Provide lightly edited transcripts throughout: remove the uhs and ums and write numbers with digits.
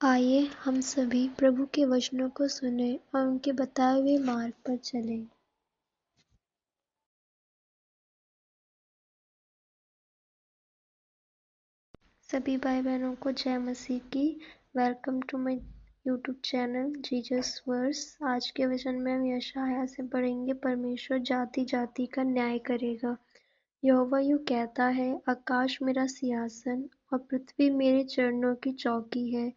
आइए हम सभी प्रभु के वचनों को सुनें और उनके बताए हुए मार्ग पर चलें। सभी भाई बहनों को जय मसीह की। Welcome to my YouTube channel Jesus Verse. आज के वचन में हम यशायाह से पढ़ेंगे, परमेश्वर जाति जाति का न्याय करेगा। यहोवा यूं कहता है, आकाश मेरा सिंहासन और पृथ्वी मेरे चरणों की चौकी है।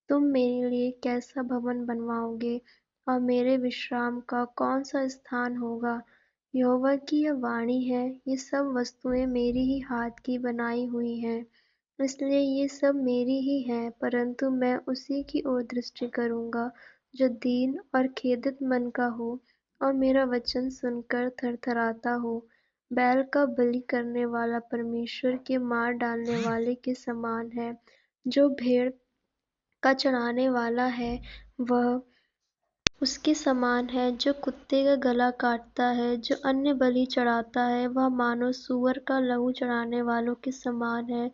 तुम मेरे लिए कैसा भवन बनवाओगे और मेरे विश्राम का कौन सा स्थान होगा। यहोवा की यह वाणी है, ये सब वस्तुएं मेरी ही हाथ की बनाई हुई हैं, इसलिए ये सब मेरी ही हैं, परंतु मैं उसी की ओर दृष्टि करूंगा जो दीन और खेदित मन का हो और मेरा वचन सुनकर थरथराता हो। बैल का बलि करने वाला परमेश्वर के मार डालने वाले के समान है। जो भेड़ का चढ़ाने वाला है वह उसके समान है। जो कुत्ते का गला काटता है, जो अन्य बलि चढ़ाता है, वह मानो सूअर का लहू चढ़ाने वालों के समान है।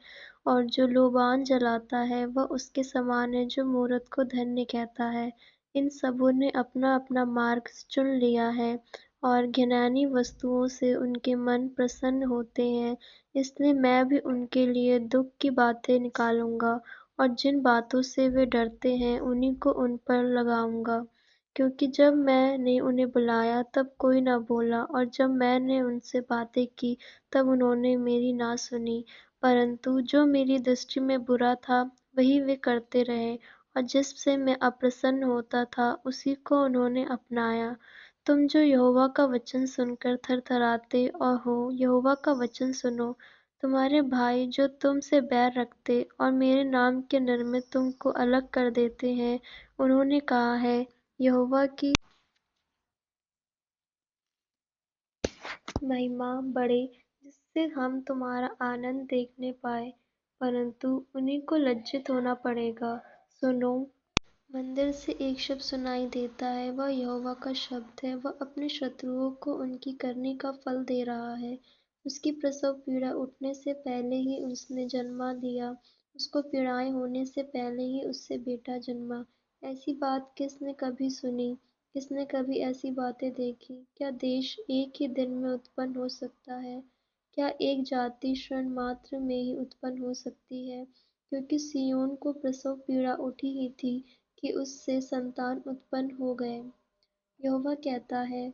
और जो लोबान जलाता है वह उसके समान है जो मूरत को धन्य कहता है। इन सबों ने अपना अपना मार्ग चुन लिया है और घिनौनी वस्तुओं से उनके मन प्रसन्न होते हैं। इसलिए मैं भी उनके लिए दुख की बातें निकालूंगा और जिन बातों से वे डरते हैं उन्हीं को उन पर लगाऊंगा। क्योंकि जब मैंने उन्हें बुलाया तब कोई न बोला और जब मैंने उनसे बातें की तब उन्होंने मेरी ना सुनी। परंतु जो मेरी दृष्टि में बुरा था वही वे करते रहे और जिससे मैं अप्रसन्न होता था उसी को उन्होंने अपनाया। तुम जो यहोवा का वचन सुनकर थरथराते और हो, यहोवा का वचन सुनो। तुम्हारे भाई जो तुम से बैर रखते और मेरे नाम के निमित्त तुमको अलग कर देते हैं, उन्होंने कहा है, यहोवा की महिमा बढ़े जिससे हम तुम्हारा आनंद देखने पाए, परंतु उन्हीं को लज्जित होना पड़ेगा। सुनो, मंदिर से एक शब्द सुनाई देता है, वह यहोवा का शब्द है। वह अपने शत्रुओं को उनकी करनी का फल दे रहा है। उसकी प्रसव पीड़ा उठने से पहले ही उसने जन्मा दिया, उसको पीड़ाएं होने से पहले ही उससे बेटा जन्मा। ऐसी बात किसने कभी सुनी, किसने कभी ऐसी बातें देखी। क्या देश एक ही दिन में उत्पन्न हो सकता है? क्या एक जाति क्षण मात्र में ही उत्पन्न हो सकती है? क्योंकि सिय्योन को प्रसव पीड़ा उठी ही थी कि उससे संतान उत्पन्न हो गए। यहोवा कहता है,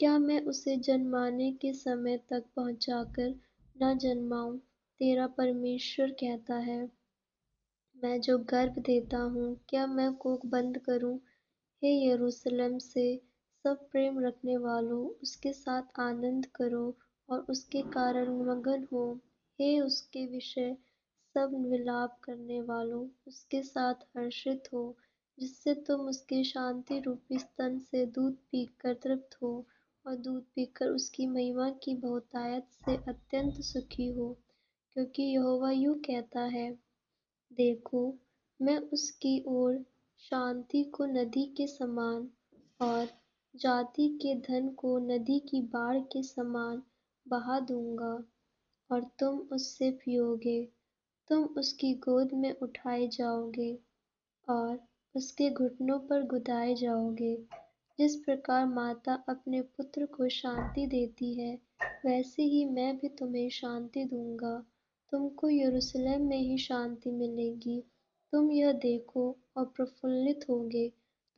क्या मैं उसे जन्माने के समय तक पहुंचाकर न जन्माऊं? तेरा परमेश्वर कहता है, मैं जो गर्भ देता हूँ, क्या मैं कोख बंद करूँ? हे यरूशलेम से सब प्रेम रखने वालों, उसके साथ आनंद करो और उसके कारण मगन हो। हे उसके विषय सब विलाप करने वालों, उसके साथ हर्षित हो, जिससे तुम उसके शांति रूपी स्तन से दूध पीकर तृप्त हो और दूध पीकर उसकी महिमा की बहुतायत से अत्यंत सुखी हो। क्योंकि यहोवा यूं कहता है, देखो, मैं उसकी ओर शान्ति को नदी के समान और जाति के धन को नदी की बाढ़ के समान बहा दूंगा, और तुम उससे पियोगे। तुम उसकी गोद में उठाए जाओगे और उसके घुटनों पर गुदाए जाओगे। जिस प्रकार माता अपने पुत्र को शान्ति देती है, वैसे ही मैं भी तुम्हें शान्ति दूंगा। तुमको यरूशलेम में ही शान्ति मिलेगी। तुम यह देखो और प्रफुल्लित होगे।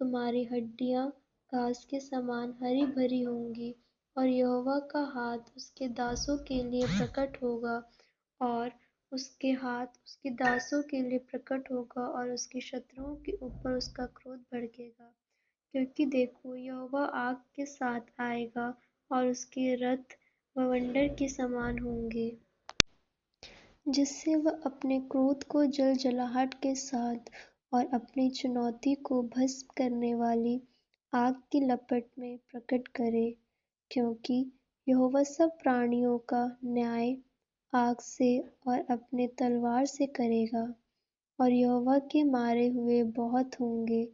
तुम्हारी हड्डियाँ घास के समान हरी भरी होंगी और यहोवा का हाथ उसके दासों के लिए प्रकट होगा और उसके हाथ उसके दासों के लिए प्रकट होगा और उसके शत्रुओं के ऊपर उसका क्रोध भड़केगा। क्योंकि देखो, यहोवा आग के साथ आएगा और उसके रथ बवंडर के समान होंगे, जिससे वह अपने क्रोध को जलजलाहट के साथ और अपनी चुनौती को भस्म करने वाली आग की लपट में प्रकट करे। क्योंकि यहोवा सब प्राणियों का न्याय आग से और अपने तलवार से करेगा। और यहोवा के मारे हुए बहुत होंगे,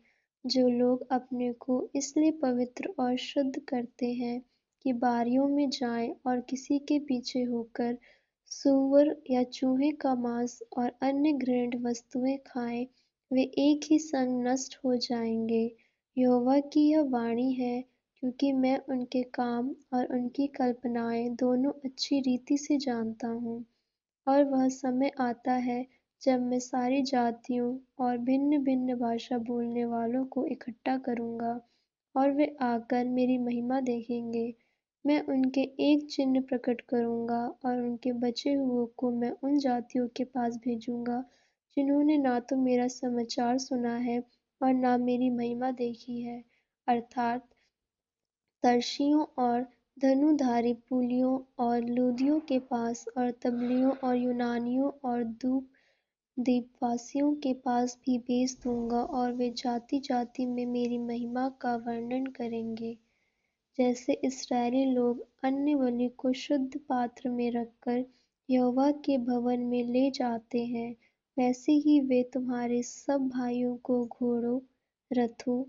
जो लोग अपने को इसलिए पवित्र और शुद्ध करते हैं कि बारियों में जाएं और किसी के पीछे होकर सूअर या चूहे का मांस और अन्य घृणित वस्तुएं खाएं वे एक ही संग नष्ट हो जाएंगे। यहोवा की यह वाणी है, क्योंकि मैं उनके काम और उनकी कल्पनाएं दोनों अच्छी रीति से जानता हूँ। और वह समय आता है जब मैं सारी जातियों और भिन्न-भिन्न भाषा बोलने वालों को इकट्ठा करूँगा, और वे आकर मेरी महिमा देखेंगे। मैं उनके एक चिन्ह प्रकट करूँगा, और उनके बचे हुओं को मैं उन जातियों के पास भेजूँगा जिन्होंने ना तो मेरा समाचार सुना है और ना मेरी महिमा देखी है, अर्थात तर्शियों और धनुधारी पुलियों और लूदियों के पास, और तबलियों और यूनानियों और द्वीपवासियों के पास भी भेज दूँगा, और वे जाति-जाति में मेरी महिमा का वर्णन करेंगे। जैसे इस्राएली लोग अन्नबलि को शुद्ध पात्र में रखकर यहोवा के भवन में ले जाते हैं, वैसे ही वे तुम्हारे सब भाइयों को घोड़ों, रथों,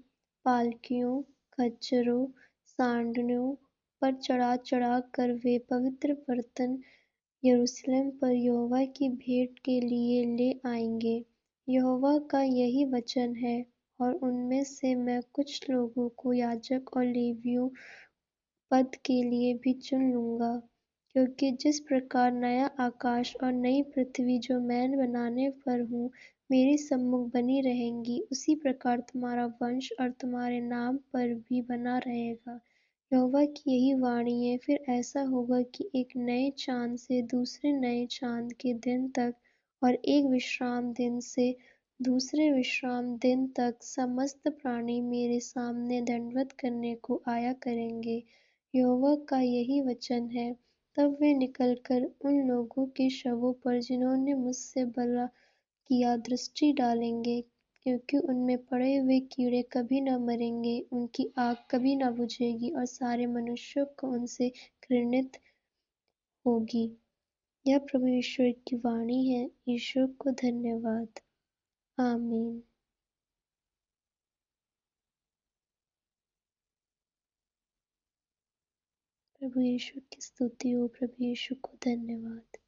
पालकियों, खच्चरों, सांडों पर चढ़ा-चढ़ा कर वे पवित्र बर्तन यरूशलेम पर यहोवा की भेंट के लिए ले आएंगे। यहोवा का यही वचन है। और उनमें से मैं कुछ लोगों को याजक और लेवियों पद के लिए भी चुन लूँगा, क्योंकि जिस प्रकार नया आकाश और नई पृथ्वी जो मैं बनाने पर हूँ मेरे सम्मुख बनी रहेंगी, उसी प्रकार तुम्हारा वंश और तुम्हारे नाम पर भी बना रहेगा। यहोवा की यही वाणी है। फिर ऐसा होगा कि एक नए चाँद से दूसरे नए चाँद के दिन तक, और एक विश्राम दिन से दूसरे विश्राम दिन तक समस्त प्राणी मेरे सामने दंडवत करने को आया करेंगे। यहोवा का यही वचन है। तब वे निकलकर उन लोगों के शवों पर जिन्होंने मुझसे भला किया दृष्टि डालेंगे, क्योंकि उनमें पड़े हुए कीड़े कभी न मरेंगे, उनकी आग कभी न बुझेगी, और सारे मनुष्यों को उनसे घृणित होगी। यह प्रभु ईश्वर की वाणी है। ईश्वर को धन्यवाद। आमीन। प्रभु यीशु की स्तुति हो। प्रभु यीशु को धन्यवाद।